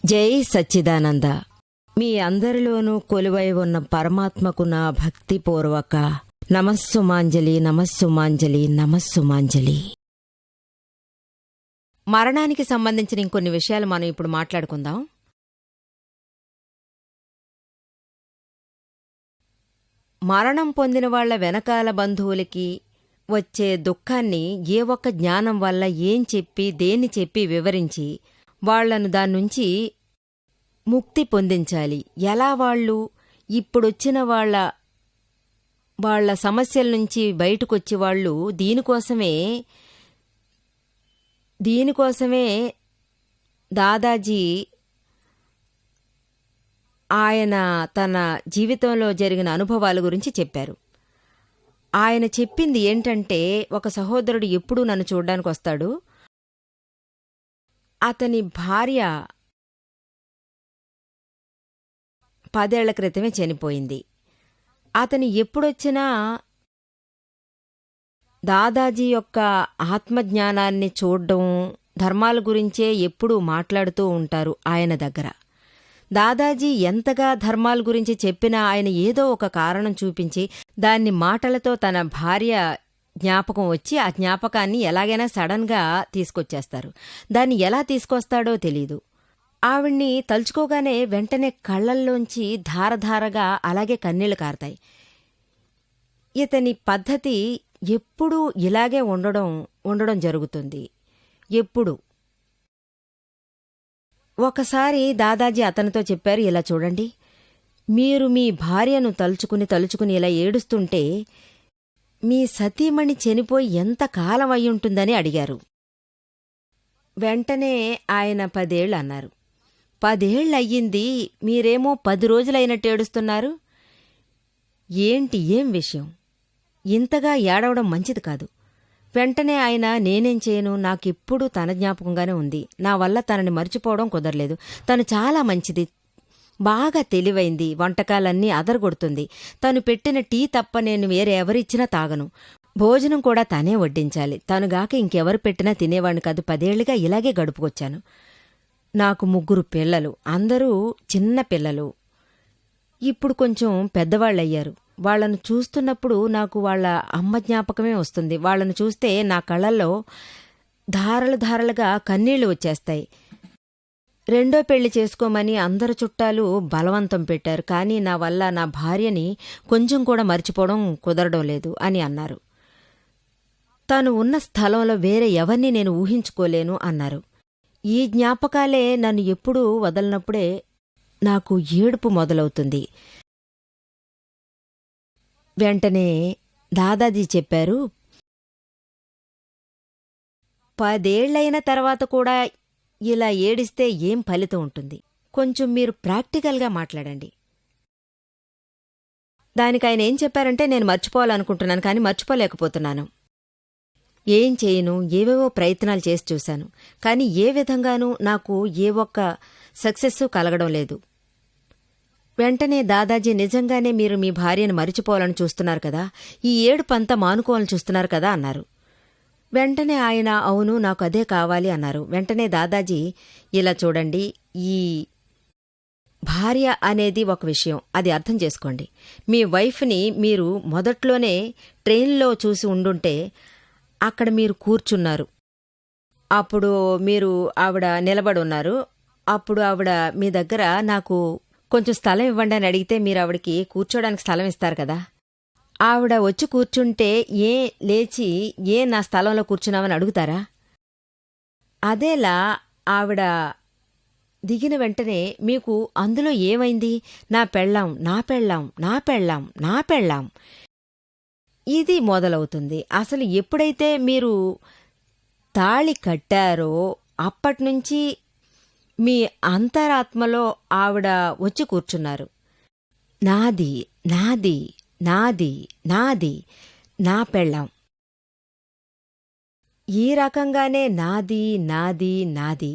జై సచ్చిదానంద. మీ అందరిలోనూ కొలువై ఉన్న పరమాత్మకు నా భక్తిపూర్వక నమస్సుమాంజలి, నమస్సుమాంజలి, నమస్సుమాంజలి. మరణానికి సంబంధించిన ఇంకొన్ని విషయాలు మనం ఇప్పుడు మాట్లాడుకుందాం. మరణం పొందిన వాళ్ల వెనకాల బంధువులకి వచ్చే దుఃఖాన్ని ఏ ఒక్క జ్ఞానం వల్ల ఏం చెప్పి దేన్ని చెప్పి వివరించి వాళ్లను దాన్నుంచి ముక్తి పొందించాలి. ఎలా వాళ్ళు ఇప్పుడొచ్చిన వాళ్ల సమస్యల నుంచి బయటకొచ్చి వాళ్ళు దీనికోసమే దాదాజీ ఆయన తన జీవితంలో జరిగిన అనుభవాల గురించి చెప్పారు. ఆయన చెప్పింది ఏంటంటే, ఒక సహోదరుడు ఎప్పుడూ నన్ను చూడ్డానికి వస్తాడు. అతని భార్య 10 ఏళ్ల క్రితమే చనిపోయింది. అతను ఎప్పుడొచ్చినా దాదాజీ యొక్క ఆత్మజ్ఞానాన్ని చూడ్డం, ధర్మాల గురించే ఎప్పుడూ మాట్లాడుతూ ఉంటారు ఆయన దగ్గర. దాదాజీ ఎంతగా ధర్మాల గురించి చెప్పినా ఆయన ఏదో ఒక కారణం చూపించి దాన్ని మాటలతో తన భార్య జ్ఞాపకం వచ్చి ఆ జ్ఞాపకాన్ని ఎలాగైనా సడన్గా తీసుకొచ్చేస్తారు. దాన్ని ఎలా తీసుకొస్తాడో తెలీదు. ఆవిడ్ని తలుచుకోగానే వెంటనే కళ్లల్లోంచి ధారధారగా అలాగే కన్నీళ్లు కారతాయి. ఇతని పద్ధతి ఎప్పుడూ ఇలాగే ఉండడం జరుగుతుంది. ఎప్పుడు ఒకసారి దాదాజీ అతనితో చెప్పారు, ఇలా చూడండి, మీరు మీ భార్యను తలుచుకుని ఇలా ఏడుస్తుంటే మీ సతీమణి చనిపోయి ఎంత కాలం అయ్యుంటుందని అడిగారు. వెంటనే ఆయన 10 ఏళ్ళు అన్నారు. 10 ఏళ్ళయ్యింది, మీరేమో 10 రోజులైనట్టు ఏడుస్తున్నారు. ఏంటి, ఏం విషయం? ఇంతగా ఏడవడం మంచిది కాదు. వెంటనే ఆయన, నేనేం చేయను, నాకెప్పుడూ తన జ్ఞాపకంగానే ఉంది. నా వల్ల తనని మర్చిపోవడం కుదరలేదు. తను చాలా మంచిది, బాగా తెలివైంది, వంటకాలన్నీ అదరగొడుతుంది. తను పెట్టిన టీ తప్ప నేను వేరే ఎవరిచ్చినా తాగను. భోజనం కూడా తనే వడ్డించాలి. తనుగాక ఇంకెవరు పెట్టినా తినేవాణ్ణి కాదు. 10 ఏళ్లుగా ఇలాగే గడుపుకొచ్చాను. నాకు 3 పిల్లలు, అందరూ చిన్న పిల్లలు. ఇప్పుడు కొంచెం పెద్దవాళ్ళయ్యారు. వాళ్లను చూస్తున్నప్పుడు నాకు వాళ్ల అమ్మ జ్ఞాపకమే వస్తుంది. వాళ్లను చూస్తే నా కళ్లల్లో ధారలుగా కన్నీళ్లు వచ్చేస్తాయి. 2వ పెళ్లి చేసుకోమని అందరు చుట్టాలు బలవంతం పెట్టారు. కానీ నా వల్ల నా భార్యని కొంచెం కూడా మర్చిపోవడం కుదరడం లేదు అని అన్నారు. తాను ఉన్న స్థలంలో వేరే ఎవరిని నేను ఊహించుకోలేను అన్నారు. ఈ జ్ఞాపకాలే నన్ను ఎప్పుడూ వదలనప్పుడే నాకు ఏడుపు మొదలవుతుంది. వెంటనే దాదాజీ చెప్పారు, 10 ఏళ్లైన తర్వాత కూడా ఇలా ఏడిస్తే ఏం ఫలితం ఉంటుంది? కొంచెం మీరు ప్రాక్టికల్గా మాట్లాడండి. దానికాయన ఏం చెప్పారంటే, నేను మర్చిపోవాలనుకుంటున్నాను కానీ మర్చిపోలేకపోతున్నాను. ఏం చేయను, ఏవేవో ప్రయత్నాలు చేసి చూశాను. కానీ ఏ విధంగానూ నాకు ఏ ఒక్క సక్సెస్సు కలగడం లేదు. వెంటనే దాదాజీ, నిజంగానే మీరు మీ భార్యను మరిచిపోవాలని చూస్తున్నారు కదా, ఈ ఏడుపంతా మానుకోవాలని చూస్తున్నారు కదా అన్నారు. వెంటనే ఆయన, అవును, నాకు అదే కావాలి అన్నారు. వెంటనే దాదాజీ, ఇలా చూడండి, ఈ భార్య అనేది ఒక విషయం, అది అర్థం చేసుకోండి. మీ వైఫ్ని మీరు మొదట్లోనే ట్రైన్లో చూసి ఉండుంటే అక్కడ మీరు కూర్చున్నారు. అప్పుడు మీరు ఆవిడ నిలబడి ఉన్నారు. అప్పుడు ఆవిడ మీ దగ్గర, నాకు కొంచెం స్థలం ఇవ్వండి అని అడిగితే మీరు ఆవిడకి కూర్చోడానికి స్థలం ఇస్తారు కదా. ఆవిడ వచ్చి కూర్చుంటే లేచి నా స్థలంలో కూర్చున్నామని అడుగుతారా? అదేలా ఆవిడ దిగిన వెంటనే మీకు అందులో ఏమైంది? నా పెళ్ళాం, నా పెళ్ళాం, నా పెళ్ళాం, నా పెళ్ళాం, ఇది మొదలవుతుంది. అసలు ఎప్పుడైతే మీరు తాళి కట్టారో అప్పట్నుంచి మీ అంతరాత్మలో ఆవిడ వచ్చి కూర్చున్నారు. నాది, నాది, నాది, నాది, నా పెళ్ళాం. ఈ రకంగానే నాది, నాది, నాది.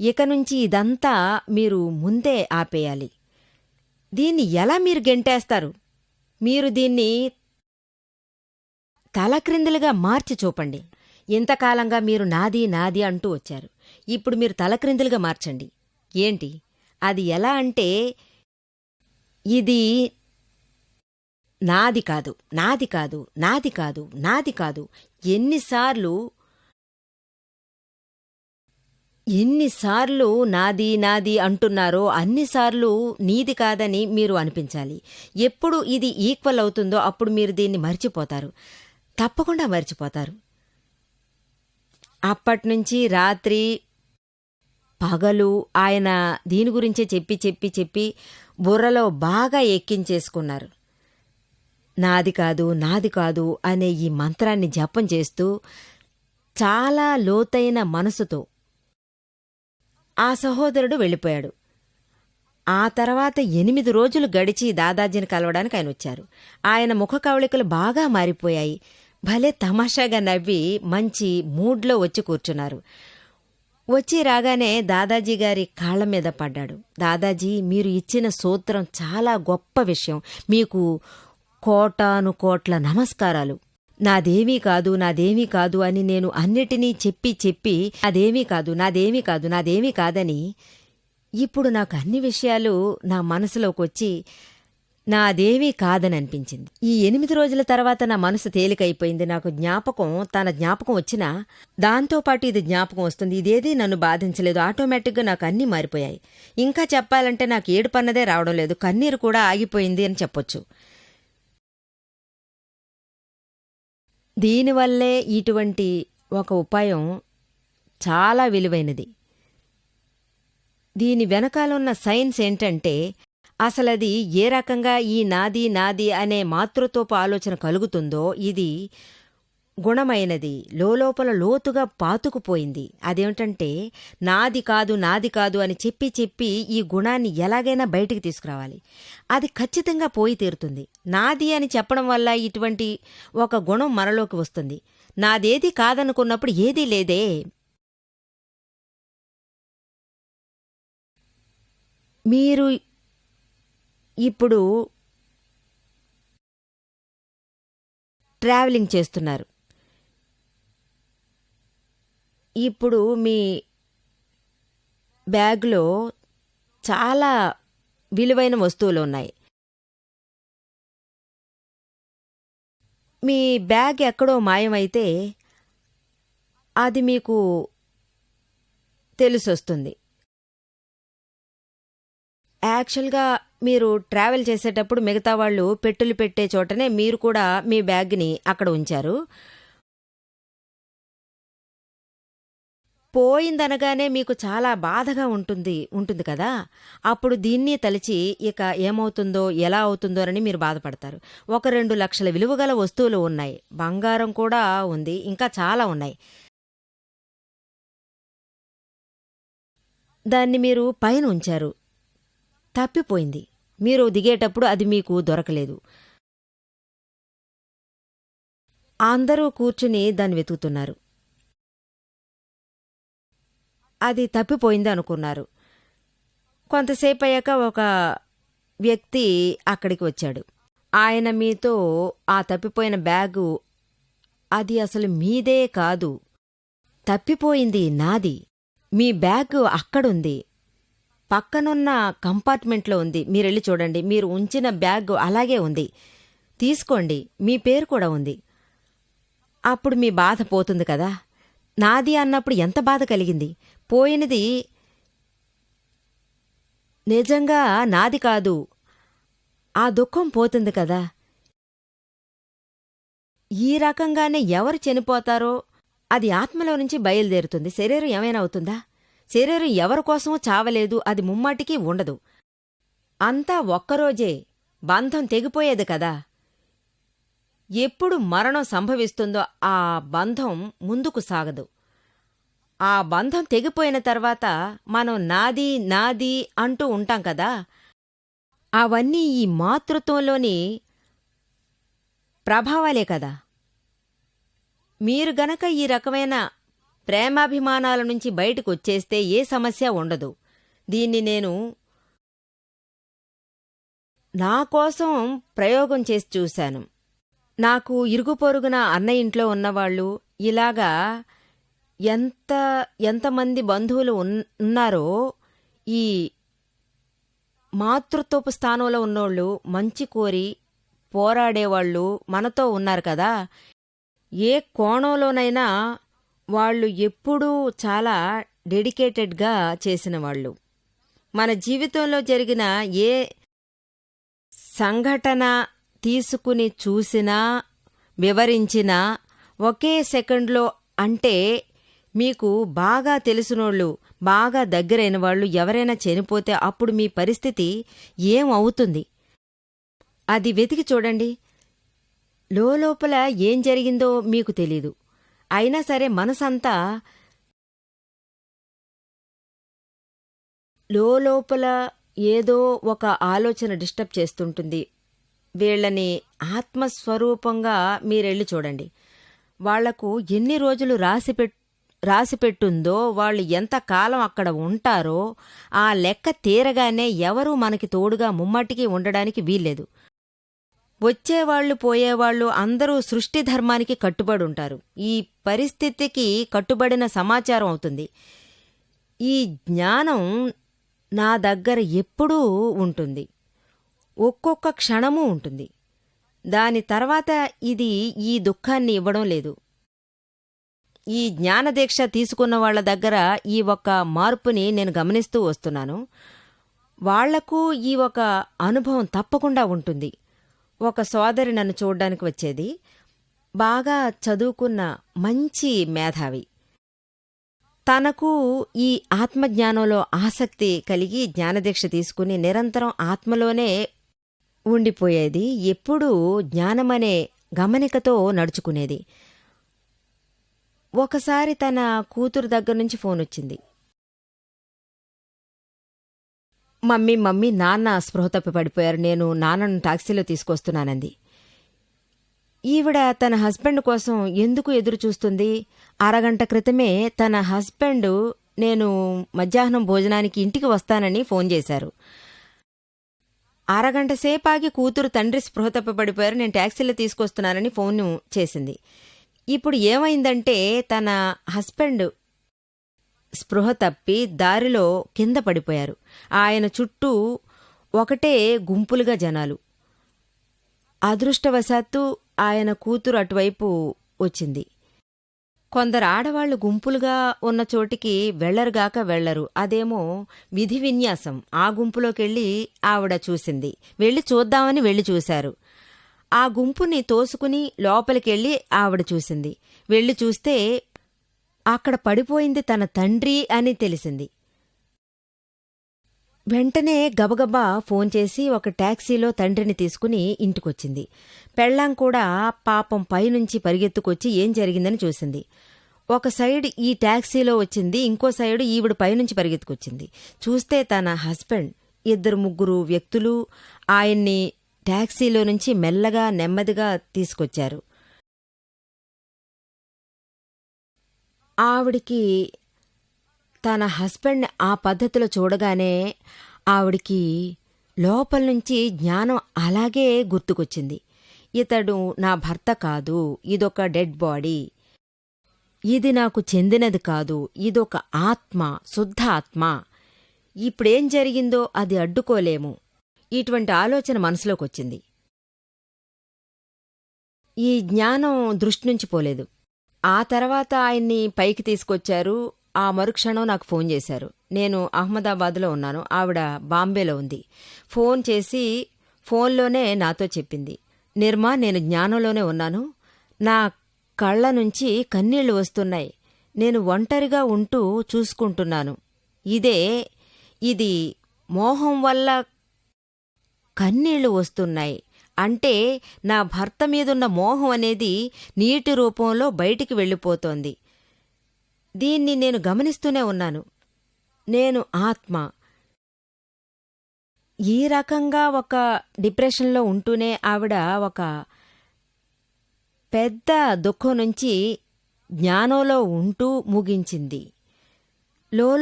ఇక నుంచి ఇదంతా మీరు ముందే ఆపేయాలి. దీన్ని ఎలా మీరు గెంటేస్తారు? మీరు దీన్ని తలక్రిందులుగా మార్చి చూపండి. ఇంతకాలంగా మీరు నాది నాది అంటూ వచ్చారు. ఇప్పుడు మీరు తలక్రిందులుగా మార్చండి. ఏంటి? అది ఎలా అంటే, ఇది నాది కాదు, నాది కాదు, నాది కాదు, నాది కాదు. ఎన్నిసార్లు ఎన్నిసార్లు నాది నాది అంటున్నారో అన్నిసార్లు నీది కాదని మీరు అనిపించాలి. ఎప్పుడు ఇది ఈక్వల్ అవుతుందో అప్పుడు మీరు దీన్ని మర్చిపోతారు. తప్పకుండా మర్చిపోతారు. అప్పట్నుంచి రాత్రి పగలు ఆయన దీని గురించే చెప్పి చెప్పి చెప్పి బుర్రలో బాగా ఎక్కించేసుకున్నారు. నాది కాదు, నాది కాదు అనే ఈ మంత్రాన్ని జపం చేస్తూ చాలా లోతైన మనసుతో ఆ సహోదరుడు వెళ్ళిపోయాడు. ఆ తర్వాత 8 రోజులు గడిచి దాదాజీని కలవడానికి ఆయన వచ్చారు. ఆయన ముఖ కవళికలు బాగా మారిపోయాయి. భలే తమాషాగా నవ్వి మంచి మూడ్లో వచ్చి కూర్చున్నారు. వచ్చి రాగానే దాదాజీ గారి కాళ్ల మీద పడ్డాడు. దాదాజీ, మీరు ఇచ్చిన సూత్రం చాలా గొప్ప విషయం. మీకు కోటాను కోట్ల నమస్కారాలు. నాదేమీ కాదు, నాదేమీ కాదు అని నేను అన్నిటినీ చెప్పి చెప్పి అదేమీ కాదు, నాదేమీ కాదు, నాదేమీ కాదని ఇప్పుడు నాకు అన్ని విషయాలు నా మనసులోకొచ్చి నాదేమీ కాదని అనిపించింది. ఈ 8 రోజుల తర్వాత నా మనసు తేలికైపోయింది. నాకు తన జ్ఞాపకం వచ్చినా దాంతోపాటు ఇది జ్ఞాపకం వస్తుంది. ఇదేదీ నన్ను బాధించలేదు. ఆటోమేటిక్గా నాకు అన్నీ మారిపోయాయి. ఇంకా చెప్పాలంటే నాకు ఏడుపన్నదే రావడం లేదు. కన్నీరు కూడా ఆగిపోయింది అని చెప్పొచ్చు. దీనివల్లే ఇటువంటి ఒక ఉపాయం చాలా విలువైనది. దీని వెనకాలన్న సైన్స్ ఏంటంటే, అసలది ఏ రకంగా ఈ నాది నాది అనే మాతృత్వపు ఆలోచన కలుగుతుందో ఇది గుణమైనది, లోపల లోతుగా పాతుకుపోయింది. అదేమిటంటే, నాది కాదు, నాది కాదు అని చెప్పి చెప్పి ఈ గుణాన్ని ఎలాగైనా బయటికి తీసుకురావాలి. అది ఖచ్చితంగా పోయి తీరుతుంది. నాది అని చెప్పడం వల్ల ఇటువంటి ఒక గుణం మనలోకి వస్తుంది. నాదేది కాదనుకున్నప్పుడు ఏదీ లేదే. మీరు ఇప్పుడు ట్రావెలింగ్ చేస్తున్నారు. ఇప్పుడు మీ బ్యాగ్లో చాలా విలువైన వస్తువులు ఉన్నాయి. మీ బ్యాగ్ ఎక్కడో మాయమైతే అది మీకు తెలిసొస్తుంది. యాక్చువల్గా మీరు ట్రావెల్ చేసేటప్పుడు మిగతా వాళ్ళు పెట్టులు పెట్టే చోటనే మీరు కూడా మీ బ్యాగ్ని అక్కడ ఉంచారు. పోయిందనగానే మీకు చాలా బాధగా ఉంటుంది కదా. అప్పుడు దీన్ని తలిచి ఇక ఏమవుతుందో ఎలా అవుతుందోనని మీరు బాధపడతారు. 1-2 లక్షల విలువగల వస్తువులు ఉన్నాయి. బంగారం కూడా ఉంది. ఇంకా చాలా ఉన్నాయి. దాన్ని మీరు పైన ఉంచారు. తప్పిపోయింది. మీరు దిగేటప్పుడు అది మీకు దొరకలేదు. అందరూ కూర్చుని దాన్ని వెతుకుతున్నారు. అది తప్పిపోయింది అనుకున్నారు. కొంతసేపు అయ్యాక ఒక వ్యక్తి అక్కడికి వచ్చాడు. ఆయన మీతో ఆ తప్పిపోయిన బ్యాగు అది అసలు మీదే కాదు, తప్పిపోయింది నాది. మీ బ్యాగు అక్కడుంది, పక్కనున్న కంపార్ట్మెంట్లో ఉంది. మీరెళ్ళి చూడండి. మీరు ఉంచిన బ్యాగ్ అలాగే ఉంది. తీసుకోండి. మీ పేరు కూడా ఉంది. అప్పుడు మీ బాధ పోతుంది కదా. నాది అన్నప్పుడు ఎంత బాధ కలిగింది. పోయినది నిజంగా నాది కాదు. ఆ దుఃఖం పోతుంది కదా. ఈ రకంగానే ఎవరు చనిపోతారో అది ఆత్మలో నుంచి బయలుదేరుతుంది. శరీరం ఏమైనా అవుతుందా? శరీరం ఎవరికోసమూ చావలేదు. అది ముమ్మాటికి ఉండదు. అంతా ఒక్కరోజే బంధం తెగిపోయేది కదా. ఎప్పుడు మరణం సంభవిస్తుందో ఆ బంధం ముందుకు సాగదు. ఆ బంధం తెగిపోయిన తర్వాత మనం నాది నాది అంటూ ఉంటాం కదా. అవన్నీ ఈ మాతృత్వంలోని ప్రభావాలే కదా. మీరు గనక ఈ రకమైన ప్రేమాభిమానాల నుంచి బయటకు వచ్చేస్తే ఏ సమస్య ఉండదు. దీన్ని నేను నా కోసం ప్రయోగం చేసి చూశాను. నాకు ఇరుగు పొరుగున అన్న ఇంట్లో ఉన్నవాళ్ళు ఇలాగా ఎంతమంది బంధువులు ఉన్నారో ఈ మాతృత్వపు స్థానంలో ఉన్నోళ్ళు, మంచి కోరి పోరాడేవాళ్ళు మనతో ఉన్నారు కదా. ఏ కోణంలోనైనా వాళ్ళు ఎప్పుడూ చాలా డెడికేటెడ్గా చేసిన వాళ్ళు. మన జీవితంలో జరిగిన ఏ సంఘటన తీసుకుని చూసినా, వివరించినా ఒకే సెకండ్లో, అంటే మీకు బాగా తెలిసినోళ్ళు, బాగా దగ్గరైన వాళ్ళు ఎవరైనా చనిపోతే అప్పుడు మీ పరిస్థితి ఏం అవుతుంది? అది వెతికి చూడండి. లోపల ఏం జరిగిందో మీకు తెలీదు. అయినా సరే మనసంతా లోపల ఏదో ఒక ఆలోచన డిస్టర్బ్ చేస్తుంటుంది. వీళ్ళని ఆత్మస్వరూపంగా మీరెళ్ళి చూడండి. వాళ్లకు ఎన్ని రోజులు రాసిపెట్టుందో, వాళ్ళు ఎంతకాలం అక్కడ ఉంటారో ఆ లెక్క తీరగానే ఎవరూ మనకి తోడుగా ముమ్మటికి ఉండడానికి వీల్లేదు. వచ్చేవాళ్లు పోయేవాళ్లు అందరూ సృష్టి ధర్మానికి కట్టుబడుంటారు. ఈ పరిస్థితికి కట్టుబడిన సమాచారం అవుతుంది. ఈ జ్ఞానం నా దగ్గర ఎప్పుడూ ఉంటుంది, ఒక్కొక్క క్షణమూ ఉంటుంది. దాని తర్వాత ఇది ఈ దుఃఖాన్ని ఇవ్వడం లేదు. ఈ జ్ఞానదీక్ష తీసుకున్న వాళ్ల దగ్గర ఈ ఒక మార్పుని నేను గమనిస్తూ వస్తున్నాను. వాళ్లకు ఈ ఒక అనుభవం తప్పకుండా ఉంటుంది. ఒక సోదరి నన్ను చూడ్డానికి వచ్చేది. బాగా చదువుకున్న మంచి మేధావి. తనకు ఈ ఆత్మజ్ఞానంలో ఆసక్తి కలిగి జ్ఞానదీక్ష తీసుకుని నిరంతరం ఆత్మలోనే ఉండిపోయేది. ఎప్పుడూ జ్ఞానమనే గమనికతో నడుచుకునేది. ఒకసారి తన కూతురు దగ్గర్నుంచి ఫోనొచ్చింది. మమ్మీ నాన్న స్పృహ తప్పి పడిపోయారు, నేను నాన్నను టాక్సీలో తీసుకొస్తున్నానంది. ఈవిడ తన హస్బెండ్ కోసం ఎందుకు ఎదురు చూస్తుంది? అరగంట క్రితమే తన హస్బెండ్ నేను మధ్యాహ్నం భోజనానికి ఇంటికి వస్తానని ఫోన్ చేశారు. అరగంట సేపాగి కూతురు తండ్రి స్పృహ తప్పి పడిపోయారు, నేను టాక్సీలో తీసుకొస్తున్నానని ఫోన్ చేసింది. ఇప్పుడు ఏమైందంటే తన హస్బెండ్ స్పృహ తప్పి దారిలో కింద పడిపోయారు. ఆయన చుట్టూ ఒకటే గుంపులుగా జనాలు. అదృష్టవశాత్తు ఆయన కూతురు అటువైపు వచ్చింది. కొందరు ఆడవాళ్లు గుంపులుగా ఉన్న చోటికి వెళ్లరుగాక వెళ్లరు. అదేమో విధి విన్యాసం. ఆ గుంపులోకెళ్ళి ఆవిడ చూసింది. వెళ్లి చూద్దామని వెళ్లి చూశారు. ఆ గుంపుని తోసుకుని లోపలికెళ్ళి ఆవిడ చూసింది. వెళ్లి చూస్తే అక్కడ పడిపోయింది తన తండ్రి అని తెలిసింది. వెంటనే గబగబా ఫోన్ చేసి ఒక టాక్సీలో తండ్రిని తీసుకుని ఇంటికొచ్చింది. పెళ్ళాం కూడా పాపం పైనుంచి పరిగెత్తుకొచ్చి ఏం జరిగిందని చూసింది. ఒక సైడ్ ఈ టాక్సీలో వచ్చింది, ఇంకో సైడు ఈవిడ పైనుంచి పరిగెత్తుకొచ్చింది. చూస్తే తన హస్బెండ్, 2-3 వ్యక్తులు ఆయన్ని టాక్సీలో నుంచి మెల్లగా నెమ్మదిగా తీసుకొచ్చారు. ఆవిడికి తన హస్బెండ్ ఆ పద్ధతిలో చూడగానే ఆవిడికి లోపల్నుంచి జ్ఞానం అలాగే గుర్తుకొచ్చింది. ఇతడు నా భర్త కాదు, ఇదొక డెడ్ బాడీ, ఇది నాకు చెందినది కాదు, ఇదొక ఆత్మ, శుద్ధ ఆత్మ. ఇప్పుడేం జరిగిందో అది అడ్డుకోలేము. ఇటువంటి ఆలోచన మనసులోకొచ్చింది. ఈ జ్ఞానం దృష్టి నుంచి పోలేదు. ఆ తర్వాత ఆయన్ని పైకి తీసుకొచ్చారు. ఆ మరుక్షణం నాకు ఫోన్ చేశారు. నేను అహ్మదాబాద్లో ఉన్నాను, ఆవిడ బాంబేలో ఉంది. ఫోన్ చేసి ఫోన్లోనే నాతో చెప్పింది, నిర్మా, నేను జ్ఞానంలోనే ఉన్నాను, నా కళ్ల నుంచి కన్నీళ్లు వస్తున్నాయి, నేను ఒంటరిగా ఉంటూ చూసుకుంటున్నాను. ఇది మోహం వల్ల కన్నీళ్లు వస్తున్నాయి. అంటే నా భర్త మీదున్న మోహం అనేది నీటి రూపంలో బయటికి వెళ్ళిపోతోంది. దీన్ని నేను గమనిస్తూనే ఉన్నాను. నేను ఆత్మ. ఈ రకంగా ఒక డిప్రెషన్లో ఉంటూనే ఆవిడ ఒక పెద్ద దుఃఖం నుంచి జ్ఞానంలో ఉంటూ ముగించింది.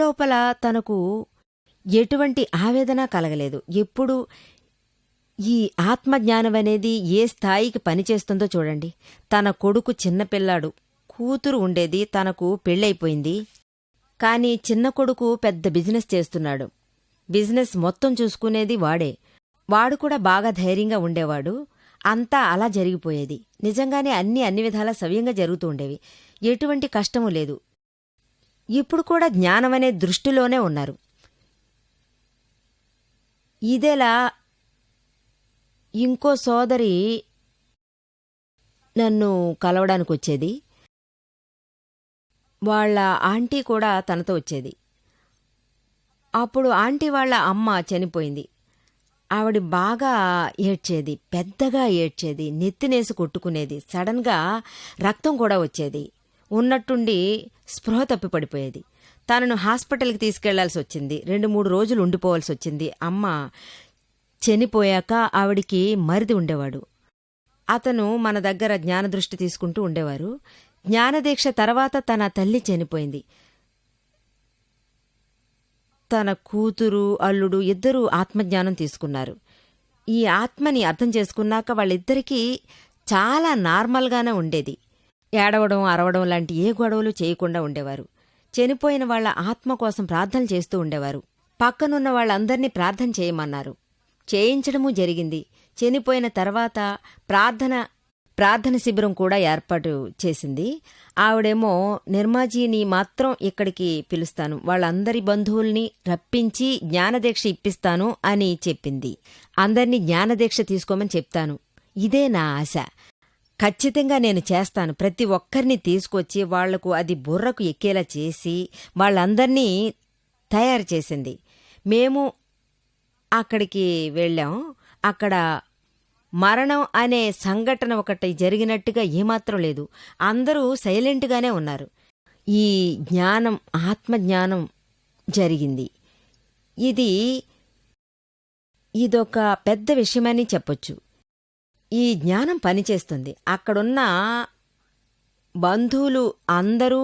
లోపల తనకు ఎటువంటి ఆవేదన కలగలేదు. ఎప్పుడు ఈ ఆత్మజ్ఞానమనేది ఏ స్థాయికి పనిచేస్తుందో చూడండి. తన కొడుకు చిన్నపిల్లాడు, కూతురు ఉండేది, తనకు పెళ్ళైపోయింది. కాని చిన్న కొడుకు పెద్ద బిజినెస్ చేస్తున్నాడు. బిజినెస్ మొత్తం చూసుకునేది వాడే. వాడు కూడా బాగా ధైర్యంగా ఉండేవాడు. అంతా అలా జరిగిపోయేది. నిజంగానే అన్ని విధాలా సవ్యంగా జరుగుతూ ఉండేవి. ఎటువంటి కష్టమూ లేదు. ఇప్పుడు కూడా జ్ఞానమనే దృష్టిలోనే ఉన్నారు. ఇదేలా ఇంకో సోదరి నన్ను కలవడానికొచ్చేది. వాళ్ళ ఆంటీ కూడా తనతో వచ్చేది. అప్పుడు ఆంటీ వాళ్ళ అమ్మ చనిపోయింది. ఆవిడ బాగా ఏడ్చేది, పెద్దగా ఏడ్చేది, నెత్తినేసి కొట్టుకునేది. సడన్గా రక్తం కూడా వచ్చేది. ఉన్నట్టుండి స్పృహ తప్పి పడిపోయేది. తనను హాస్పిటల్కి తీసుకెళ్లాల్సి వచ్చింది. 2-3 రోజులు ఉండిపోవాల్సి వచ్చింది. అమ్మ చనిపోయాక ఆవిడికి మరిది ఉండేవాడు. అతను మన దగ్గర జ్ఞానదృష్టి తీసుకుంటూ ఉండేవారు. జ్ఞానదీక్ష తర్వాత తన తల్లి చనిపోయింది. తన కూతురు, అల్లుడు ఇద్దరూ ఆత్మజ్ఞానం తీసుకున్నారు. ఈ ఆత్మని అర్థం చేసుకున్నాక వాళ్ళిద్దరికీ చాలా నార్మల్గానే ఉండేది. ఏడవడం, అరవడం లాంటి ఏ గొడవలు చేయకుండా ఉండేవారు. చనిపోయిన వాళ్ల ఆత్మ కోసం ప్రార్థనలు చేస్తూ ఉండేవారు. పక్కనున్న వాళ్ళందర్నీ ప్రార్థన చేయమన్నారు. చేయించడమూ జరిగింది. చనిపోయిన తర్వాత ప్రార్థన శిబిరం కూడా ఏర్పాటు చేసింది. ఆవిడేమో, నిర్మాజీని మాత్రం ఇక్కడికి పిలుస్తాను, వాళ్ళందరి బంధువుల్ని రప్పించి జ్ఞానదీక్ష ఇప్పిస్తాను అని చెప్పింది. అందర్నీ జ్ఞానదీక్ష తీసుకోమని చెప్తాను. ఇదే నా ఆశ. ఖచ్చితంగా నేను చేస్తాను. ప్రతి ఒక్కరిని తీసుకొచ్చి వాళ్లకు అది బుర్రకు ఎక్కేలా చేసి వాళ్ళందర్నీ తయారు చేసింది. మేము అక్కడికి వెళ్ళాం. అక్కడ మరణం అనే సంఘటన ఒకటి జరిగినట్టుగా ఏమాత్రం లేదు. అందరూ సైలెంట్గానే ఉన్నారు. ఈ జ్ఞానం, ఆత్మజ్ఞానం జరిగింది. ఇదొక పెద్ద విషయమని చెప్పొచ్చు. ఈ జ్ఞానం పనిచేస్తుంది. అక్కడున్న బంధువులు అందరూ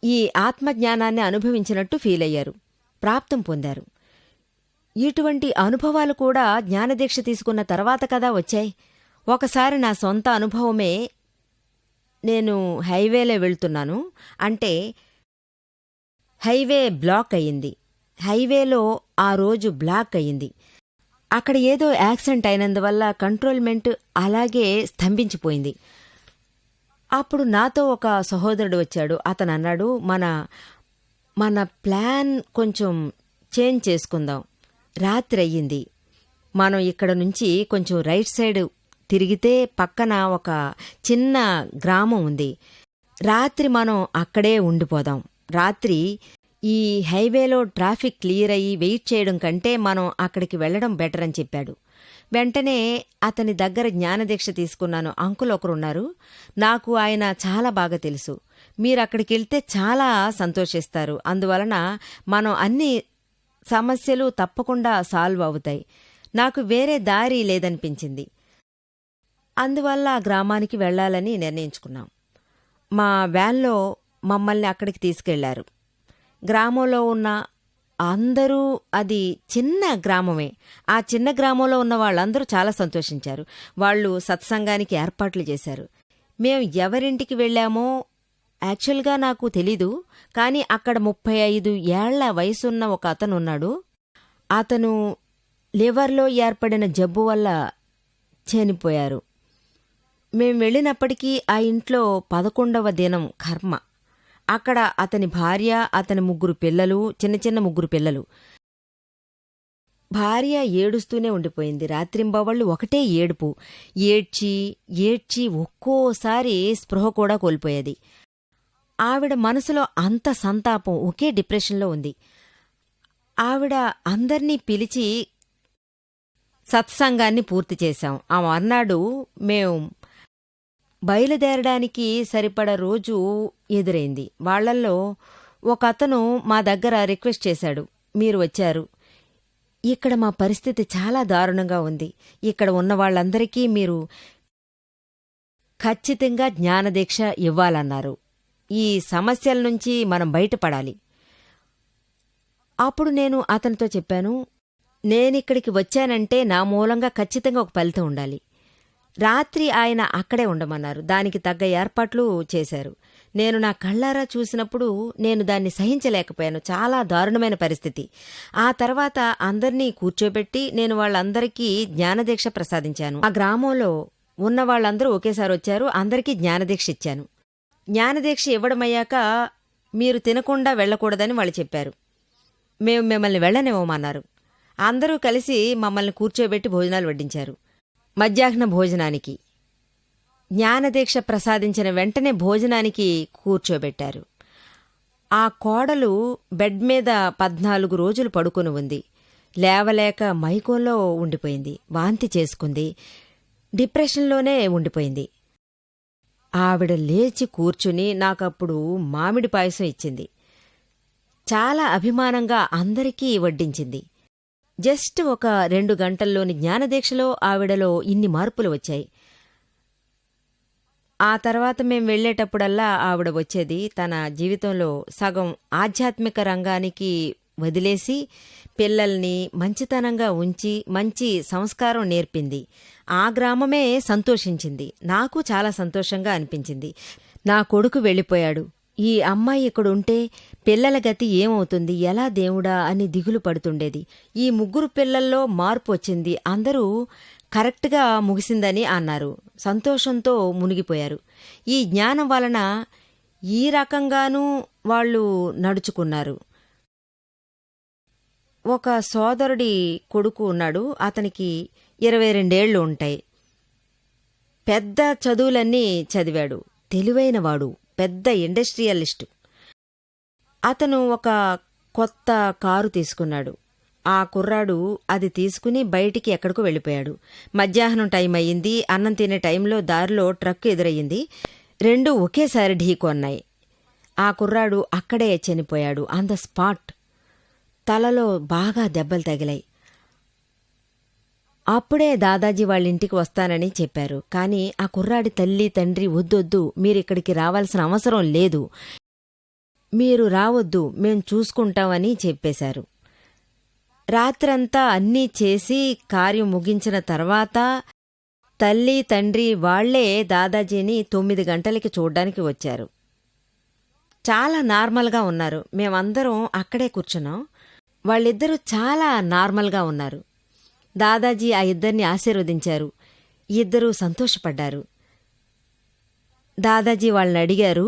ఈ ఆత్మజ్ఞానాన్ని అనుభవించినట్టు ఫీల్ అయ్యారు, ప్రాప్తం పొందారు. ఇటువంటి అనుభవాలు కూడా జ్ఞానదీక్ష తీసుకున్న తర్వాత కదా వచ్చాయి. ఒకసారి నా సొంత అనుభవమే. నేను హైవేలో వెళ్తున్నాను. అంటే హైవే బ్లాక్ అయ్యింది. హైవేలో ఆ రోజు బ్లాక్ అయ్యింది. అక్కడ ఏదో యాక్సిడెంట్ అయినందువల్ల కంట్రోల్మెంట్ అలాగే స్తంభించిపోయింది. అప్పుడు నాతో ఒక సహోదరుడు వచ్చాడు. అతను అన్నాడు, మన ప్లాన్ కొంచెం చేంజ్ చేసుకుందాం. రాత్రి అయ్యింది. మనం ఇక్కడ నుంచి కొంచెం రైట్ సైడ్ తిరిగితే పక్కన ఒక చిన్న గ్రామం ఉంది. రాత్రి మనం అక్కడే ఉండిపోదాం. రాత్రి ఈ హైవేలో ట్రాఫిక్ క్లియర్ అయ్యి వెయిట్ చేయడం కంటే మనం అక్కడికి వెళ్లడం బెటర్ అని చెప్పాడు. వెంటనే అతని దగ్గర జ్ఞానదీక్ష తీసుకున్నాను. అంకుల్ ఒకరున్నారు. నాకు ఆయన చాలా బాగా తెలుసు. మీరక్కడికెళ్తే చాలా సంతోషిస్తారు. అందువలన మనం అన్ని సమస్యలు తప్పకుండా సాల్వ్ అవుతాయి. నాకు వేరే దారి లేదనిపించింది. అందువల్ల ఆ గ్రామానికి వెళ్లాలని నిర్ణయించుకున్నాం. మా వ్యాన్లో మమ్మల్ని అక్కడికి తీసుకెళ్లారు. గ్రామంలో ఉన్న అందరూ, అది చిన్న గ్రామమే. ఆ చిన్న గ్రామంలో ఉన్న వాళ్ళందరూ చాలా సంతోషించారు. వాళ్ళు సత్సంగానికి ఏర్పాట్లు చేశారు. మేం ఎవరింటికి వెళ్లామో యాక్చువల్గా నాకు తెలీదు. కానీ అక్కడ 35 ఏళ్ల వయసున్న ఒక అతనున్నాడు. అతను లివర్లో ఏర్పడిన జబ్బు వల్ల చనిపోయారు. మేం వెళ్ళినప్పటికీ ఆ ఇంట్లో 11వ దినం కర్మ. అక్కడ అతని భార్య, అతని 3 పిల్లలు, చిన్న 3 పిల్లలు. భార్య ఏడుస్తూనే ఉండిపోయింది. రాత్రింబవళ్ళు ఒకటే ఏడుపు. ఏడ్చి ఒక్కోసారి స్పృహ కూడా కోల్పోయేది. ఆవిడ మనసులో అంత సంతాపం, ఒకే డిప్రెషన్లో ఉంది. ఆవిడ అందర్నీ పిలిచి సత్సంగాన్ని పూర్తి చేశాం. ఆ మర్నాడు మేం బయలుదేరడానికి సరిపడ రోజు ఎదురైంది. వాళ్లల్లో ఒక అతను మా దగ్గర రిక్వెస్ట్ చేశాడు, మీరు వచ్చారు, ఇక్కడ మా పరిస్థితి చాలా దారుణంగా ఉంది. ఇక్కడ ఉన్న వాళ్ళందరికీ మీరు ఖచ్చితంగా జ్ఞానదీక్ష ఇవ్వాలన్నారు. ఈ సమస్యల నుంచి మనం బయటపడాలి. అప్పుడు నేను అతనితో చెప్పాను, నేనిక్కడికి వచ్చానంటే నా మూలంగా ఖచ్చితంగా ఒక ఫలితం ఉండాలి. రాత్రి ఆయన అక్కడే ఉండమన్నారు. దానికి తగ్గ ఏర్పాట్లు చేశారు. నేను నా కళ్ళారా చూసినప్పుడు నేను దాన్ని సహించలేకపోయాను. చాలా దారుణమైన పరిస్థితి. ఆ తర్వాత అందర్నీ కూర్చోబెట్టి నేను వాళ్ళందరికీ జ్ఞానదీక్ష ప్రసాదించాను. ఆ గ్రామంలో ఉన్న వాళ్ళందరూ ఒకేసారి వచ్చారు. అందరికీ జ్ఞానదీక్ష ఇచ్చాను. జ్ఞానదీక్ష ఇవ్వడమయ్యాక మీరు తినకుండా వెళ్ళకూడదని వాళ్ళు చెప్పారు. మేము మిమ్మల్ని వెళ్ళనివ్వమన్నారు. అందరూ కలిసి మమ్మల్ని కూర్చోబెట్టి భోజనాలు వడ్డించారు. మధ్యాహ్న భోజనానికి జ్ఞానదీక్ష ప్రసాదించిన వెంటనే భోజనానికి కూర్చోబెట్టారు. ఆ కోడలు బెడ్ మీద 14 రోజులు పడుకొని ఉంది. లేవలేక మైకంలో ఉండిపోయింది. వాంతి చేసుకుంది. డిప్రెషన్లోనే ఉండిపోయింది. ఆవిడ లేచి కూర్చుని నాకప్పుడు మామిడి పాయసం ఇచ్చింది. చాలా అభిమానంగా అందరికీ వడ్డించింది. జస్ట్ ఒక 2 గంటల్లోని జ్ఞానదీక్షలో ఆవిడలో ఇన్ని మార్పులు వచ్చాయి. ఆ తర్వాత మేం వెళ్లేటప్పుడల్లా ఆవిడ వచ్చేది. తన జీవితంలో సగం ఆధ్యాత్మిక రంగానికి వదిలేసి పిల్లల్ని మంచితనంగా ఉంచి మంచి సంస్కారం నేర్పింది. ఆ గ్రామమే సంతోషించింది. నాకు చాలా సంతోషంగా అనిపించింది. నా కొడుకు వెళ్ళిపోయాడు. ఈ అమ్మాయి ఇక్కడుంటే పిల్లల గతి ఏమవుతుంది, ఎలా దేవుడా అని దిగులు పడుతుండేది. ఈ 3 పిల్లల్లో మార్పు వచ్చింది. అందరూ కరెక్ట్గా ముగిసిందని అన్నారు. సంతోషంతో మునిగిపోయారు. ఈ జ్ఞానం వలన ఈ రకంగానూ వాళ్ళు నడుచుకున్నారు. ఒక సోదరుడి కొడుకు ఉన్నాడు. అతనికి 22 ఏళ్లు ఉంటాయి. పెద్ద చదువులన్నీ చదివాడు. తెలివైనవాడు. పెద్ద ఇండస్ట్రియలిస్టు. అతను ఒక కొత్త కారు తీసుకున్నాడు. ఆ కుర్రాడు అది తీసుకుని బయటికి ఎక్కడికో వెళ్ళిపోయాడు. మధ్యాహ్నం టైం అయ్యింది. అన్నం తినే టైంలో దారిలో ట్రక్కు ఎదురయ్యింది. 2 ఒకేసారి ఢీకొన్నాయి. ఆ కుర్రాడు అక్కడే చనిపోయాడు. On the spot. తలలో బాగా దెబ్బలు తగిలాయి. అప్పుడే దాదాజీ వాళ్ళింటికి వస్తానని చెప్పారు. కాని ఆ కుర్రాడి తల్లి తండ్రి వద్దొద్దు, మీరిక్కడికి రావాల్సిన అవసరం లేదు, మీరు రావద్దు, మేం చూసుకుంటామని చెప్పేశారు. రాత్రంతా అన్నీ చేసి కార్యం ముగించిన తర్వాత తల్లి తండ్రి వాళ్లే దాదాజీని 9 గంటలకి చూడ్డానికి వచ్చారు. చాలా నార్మల్గా ఉన్నారు. మేమందరం అక్కడే కూర్చున్నాం. వాళ్ళిద్దరూ చాలా నార్మల్గా ఉన్నారు. దాదాజీ ఆ ఇద్దరిని ఆశీర్వదించారు. ఇద్దరూ సంతోషపడ్డారు. దాదాజీ వాళ్ళని అడిగారు,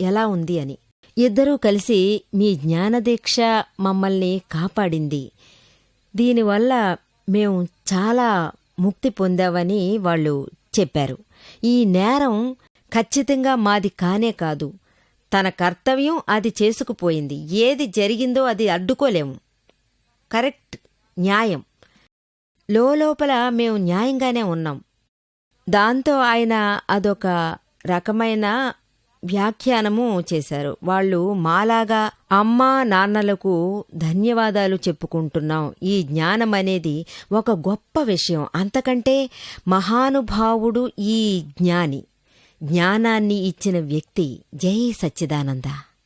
ఎలా ఉంది అని. ఇద్దరూ కలిసి, మీ జ్ఞానదీక్ష మమ్మల్ని కాపాడింది. దీనివల్ల మేం చాలా ముక్తి పొందామని వాళ్ళు చెప్పారు. ఈ నేరం ఖచ్చితంగా మాది కానే కాదు. తన కర్తవ్యం అది చేసుకుపోయింది. ఏది జరిగిందో అది అడ్డుకోలేము. కరెక్ట్, న్యాయం. లోపల మేము న్యాయంగానే ఉన్నాం. దాంతో ఆయన అదొక రకమైన వ్యాఖ్యానము చేశారు. వాళ్ళు మాలాగా అమ్మా నాన్నలకు ధన్యవాదాలు చెప్పుకుంటున్నాం. ఈ జ్ఞానమనేది ఒక గొప్ప విషయం. అంతకంటే మహానుభావుడు ఈ జ్ఞాని. జ్ఞానాన్ని ఇచ్చిన వ్యక్తి. జై సచ్చిదానంద.